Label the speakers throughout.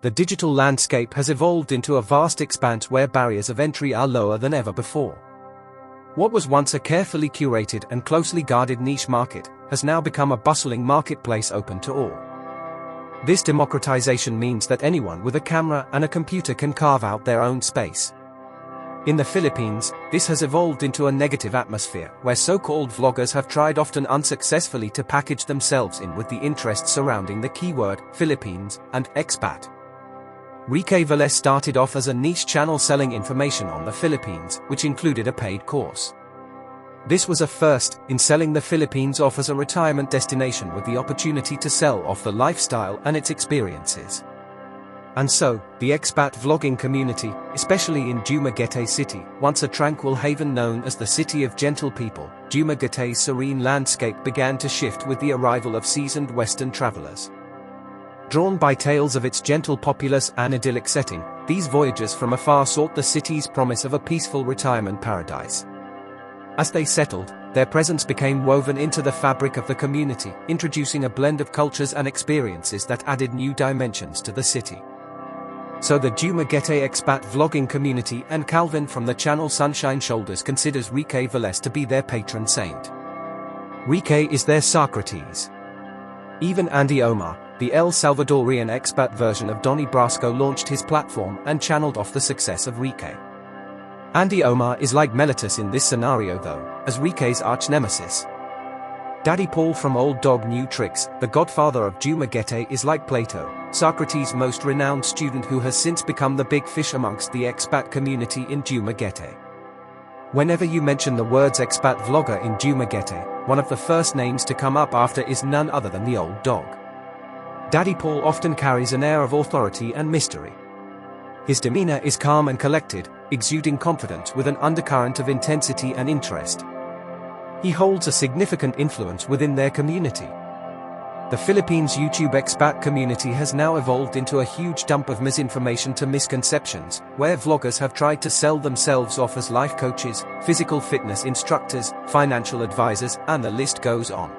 Speaker 1: The digital landscape has evolved into a vast expanse where barriers of entry are lower than ever before. What was once a carefully curated and closely guarded niche market has now become a bustling marketplace open to all. This democratization means that anyone with a camera and a computer can carve out their own space. In the Philippines, this has evolved into a negative atmosphere where so-called vloggers have tried often unsuccessfully to package themselves in with the interests surrounding the keyword Philippines and expat. Expat Vloggers started off as a niche channel selling information on the Philippines, which included a paid course. This was a first in selling the Philippines off as a retirement destination with the opportunity to sell off the lifestyle and its experiences. And so, the expat vlogging community, especially in Dumaguete City, once a tranquil haven known as the City of Gentle People, Dumaguete's serene landscape began to shift with the arrival of seasoned Western travelers. Drawn by tales of its gentle populace and idyllic setting, these voyagers from afar sought the city's promise of a peaceful retirement paradise. As they settled, their presence became woven into the fabric of the community, introducing a blend of cultures and experiences that added new dimensions to the city. So the Dumaguete expat vlogging community and Calvin from the channel Sunshine Shoulders considers Expat Vloggers to be their patron saint. Expat is their Socrates. Even Andy Omar, the El Salvadorian expat version of Donnie Brasco, launched his platform and channeled off the success of Expat. Andy Omar is like Mellitus in this scenario though, as Expat's arch-nemesis. Daddy Paul from Old Dog New Tricks, the godfather of Dumaguete, is like Plato, Socrates' most renowned student who has since become the big fish amongst the expat community in Dumaguete. Whenever you mention the words expat vlogger in Dumaguete, one of the first names to come up after is none other than the Old Dog. Daddy Paul often carries an air of authority and mystery. His demeanor is calm and collected, exuding confidence with an undercurrent of intensity and interest. He holds a significant influence within their community. The Philippines YouTube expat community has now evolved into a huge dump of misinformation to misconceptions, where vloggers have tried to sell themselves off as life coaches, physical fitness instructors, financial advisors, and the list goes on.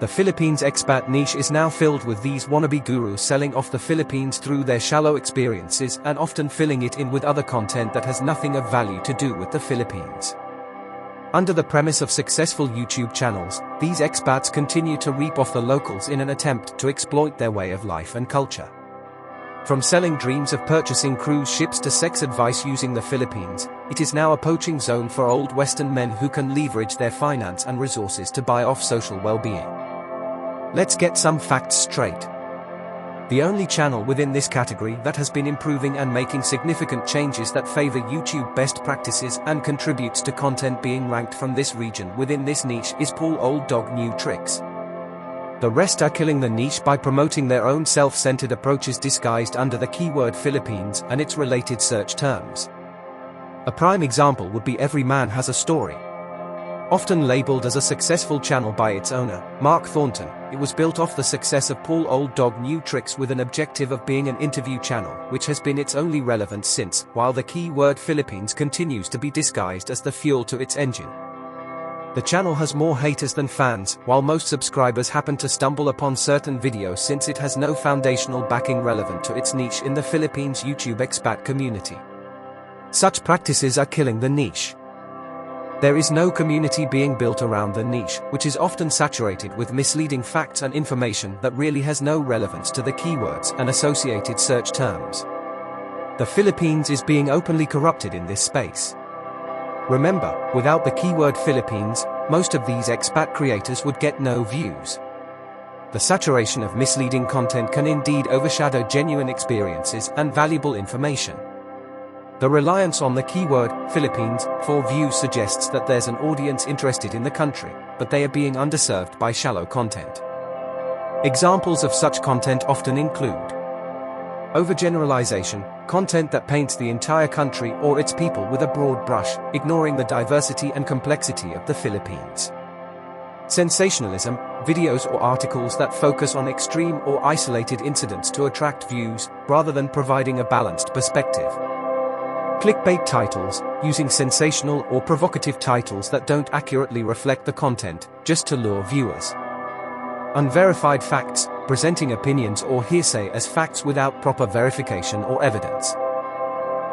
Speaker 1: The Philippines expat niche is now filled with these wannabe gurus selling off the Philippines through their shallow experiences and often filling it in with other content that has nothing of value to do with the Philippines. Under the premise of successful YouTube channels, these expats continue to reap off the locals in an attempt to exploit their way of life and culture. From selling dreams of purchasing cruise ships to sex advice using the Philippines, it is now a poaching zone for old Western men who can leverage their finance and resources to buy off social well-being. Let's get some facts straight. The only channel within this category that has been improving and making significant changes that favor YouTube best practices and contributes to content being ranked from this region within this niche is Paul Old Dog New Tricks. The rest are killing the niche by promoting their own self-centered approaches disguised under the keyword Philippines and its related search terms. A prime example would be Every Man Has a Story. Often labeled as a successful channel by its owner, Mark Thornton, it was built off the success of Paul Old Dog New Tricks with an objective of being an interview channel, which has been its only relevance since, while the keyword Philippines continues to be disguised as the fuel to its engine. The channel has more haters than fans, while most subscribers happen to stumble upon certain videos since it has no foundational backing relevant to its niche in the Philippines YouTube expat community. Such practices are killing the niche. There is no community being built around the niche, which is often saturated with misleading facts and information that really has no relevance to the keywords and associated search terms. The Philippines is being openly corrupted in this space. Remember, without the keyword Philippines, most of these expat creators would get no views. The saturation of misleading content can indeed overshadow genuine experiences and valuable information. The reliance on the keyword Philippines for views suggests that there's an audience interested in the country, but they are being underserved by shallow content. Examples of such content often include overgeneralization, content that paints the entire country or its people with a broad brush, ignoring the diversity and complexity of the Philippines. Sensationalism, videos or articles that focus on extreme or isolated incidents to attract views, rather than providing a balanced perspective. Clickbait titles, using sensational or provocative titles that don't accurately reflect the content, just to lure viewers. Unverified facts, presenting opinions or hearsay as facts without proper verification or evidence.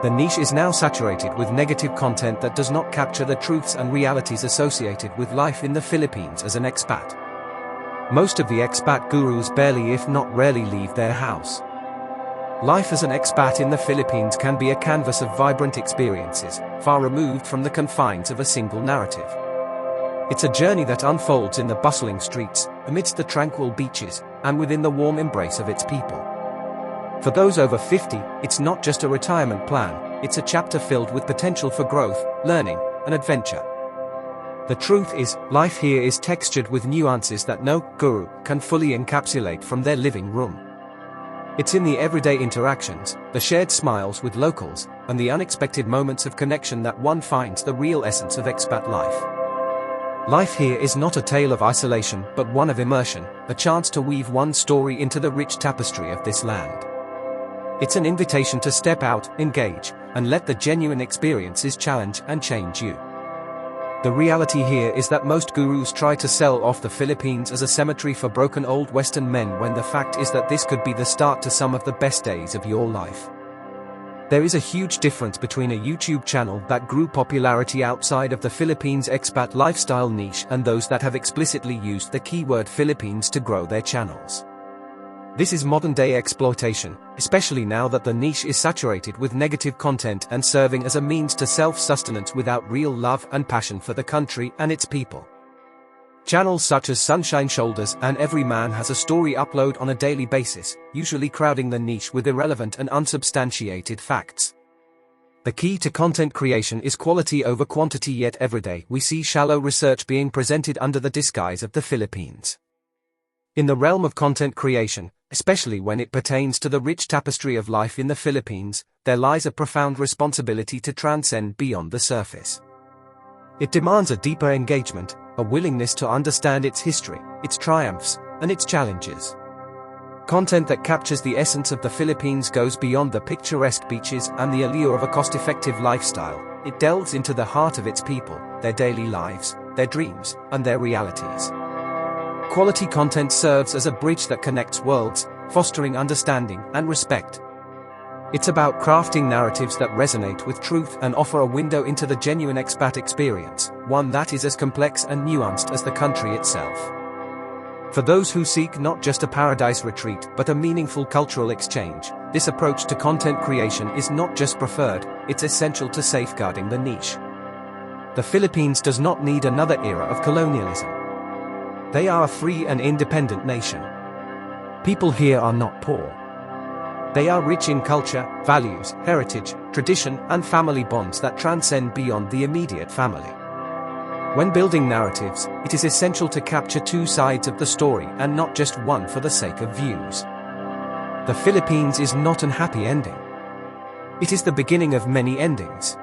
Speaker 1: The niche is now saturated with negative content that does not capture the truths and realities associated with life in the Philippines as an expat. Most of the expat gurus barely if not rarely leave their house. Life as an expat in the Philippines can be a canvas of vibrant experiences, far removed from the confines of a single narrative. It's a journey that unfolds in the bustling streets, amidst the tranquil beaches, and within the warm embrace of its people. For those over 50, it's not just a retirement plan, it's a chapter filled with potential for growth, learning, and adventure. The truth is, life here is textured with nuances that no guru can fully encapsulate from their living room. It's in the everyday interactions, the shared smiles with locals, and the unexpected moments of connection that one finds the real essence of expat life. Life here is not a tale of isolation, but one of immersion, a chance to weave one story into the rich tapestry of this land. It's an invitation to step out, engage, and let the genuine experiences challenge and change you. The reality here is that most gurus try to sell off the Philippines as a cemetery for broken old Western men when the fact is that this could be the start to some of the best days of your life. There is a huge difference between a YouTube channel that grew popularity outside of the Philippines expat lifestyle niche and those that have explicitly used the keyword Philippines to grow their channels. This is modern-day exploitation, especially now that the niche is saturated with negative content and serving as a means to self-sustenance without real love and passion for the country and its people. Channels such as Sunshine Shoulders and Every Man Has a Story upload on a daily basis, usually crowding the niche with irrelevant and unsubstantiated facts. The key to content creation is quality over quantity, yet every day we see shallow research being presented under the disguise of the Philippines. In the realm of content creation, especially when it pertains to the rich tapestry of life in the Philippines, there lies a profound responsibility to transcend beyond the surface. It demands a deeper engagement, a willingness to understand its history, its triumphs, and its challenges. Content that captures the essence of the Philippines goes beyond the picturesque beaches and the allure of a cost-effective lifestyle. It delves into the heart of its people, their daily lives, their dreams, and their realities. Quality content serves as a bridge that connects worlds, fostering understanding and respect. It's about crafting narratives that resonate with truth and offer a window into the genuine expat experience, one that is as complex and nuanced as the country itself. For those who seek not just a paradise retreat but a meaningful cultural exchange, this approach to content creation is not just preferred, it's essential to safeguarding the niche. The Philippines does not need another era of colonialism. They are a free and independent nation. People here are not poor. They are rich in culture, values, heritage, tradition, and family bonds that transcend beyond the immediate family. When building narratives, it is essential to capture two sides of the story and not just one for the sake of views. The Philippines is not an happy ending. It is the beginning of many endings.